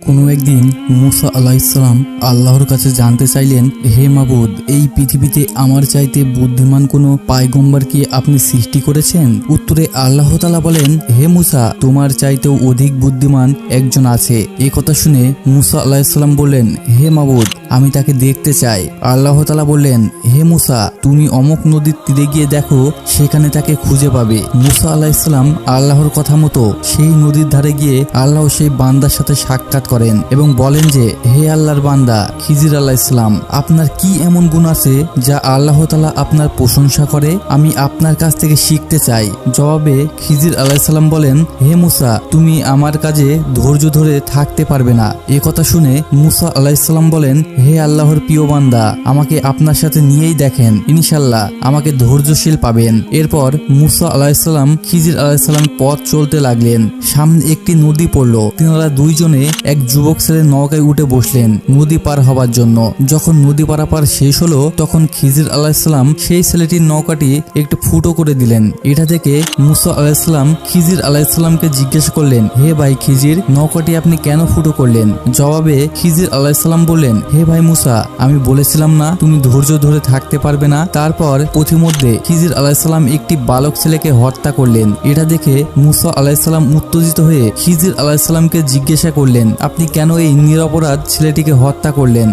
কোনো একদিন মুসা আলাইহিসসালাম আল্লাহর কাছে জানতে চাইলেন, হে মাবুদ, এই পৃথিবীতে আমার চাইতে বুদ্ধিমান কোনো পায়গম্বর কি আপনি সৃষ্টি করেছেন? উত্তরে আল্লাহ তাআলা বলেন, হে মুসা, তোমার চাইতেও অধিক বুদ্ধিমান একজন আছে। এই কথা শুনে মুসা আলাইহিসসালাম বললেন, হে মাবুদ, আমি তাকে দেখতে চাই। আল্লাহ তাআলা বললেন, হে মুসা, তুমি অমুক নদীর তীরে গিয়ে দেখো, সেখানে তাকে খুঁজে পাবে। মুসা আলাইহিসসালাম আল্লাহর কথা মতো সেই নদীর ধারে গিয়ে আল্লাহ সেই বান্দার সাথে সাক্ষাৎ করেন এবং বলেন যে, হে আল্লাহর বান্দা খিজির আলাইহিসসালাম, আপনার কি এমন গুণ আছে যা আল্লাহ তাআলা আপনার প্রশংসা করে? আমি আপনার কাছ থেকে শিখতে চাই। জবাবে খিজির আলাইহিসসালাম বলেন, হে মুসা, তুমি আমার কাজে ধৈর্য ধরে থাকতে পারবে না। এ কথা শুনে মুসা আলাইহিসসালাম বলেন, হে আল্লাহর প্রিয় বান্দা, আমাকে আপনার সাথে নিয়েই দেখেন, ইনশাআল্লাহ আমাকে ধৈর্যশীল পাবেন। এরপর মুসা আলাইহিসসালাম খিজির আলাইহিসসালাম পথ চলতে লাগলেন। সামনে একটি নদী পড়ল। তিনারা দুইজনে এক যুবক ছেলে নৌকায় উঠে বসলেন নদী পার হবার জন্য। যখন নদী পারাপার শেষ হলো, তখন খিজির আলাইহিসসালাম সেই ছেলেটির নৌকাটি একটু ফুটো করে দিলেন। এটা থেকে মুসা আলাইহিসসালাম খিজির আলাইহিসসালামকে জিজ্ঞেস করলেন, হে ভাই খিজির, নৌকাটি আপনি কেন ফুটো করলেন? জবাবে খিজির আলাইহিসসালাম বললেন, হে ভাই মুসা, আমি বলেছিলাম না তুমি ধৈর্য ধরে থাকতে পারবে না? তারপর পথিমধ্যে খিজির আলাইহিসসালাম একটি বালক ছেলেকে হত্যা করলেন। এটা দেখে মুসা আলাইহিসসালাম উত্তেজিত হয়ে খিজির আলাইহিসসালামকে জিজ্ঞাসা করলেন, আপনি কেন এই নিরপরাধ ছেলেটিকে হত্যা করলেন?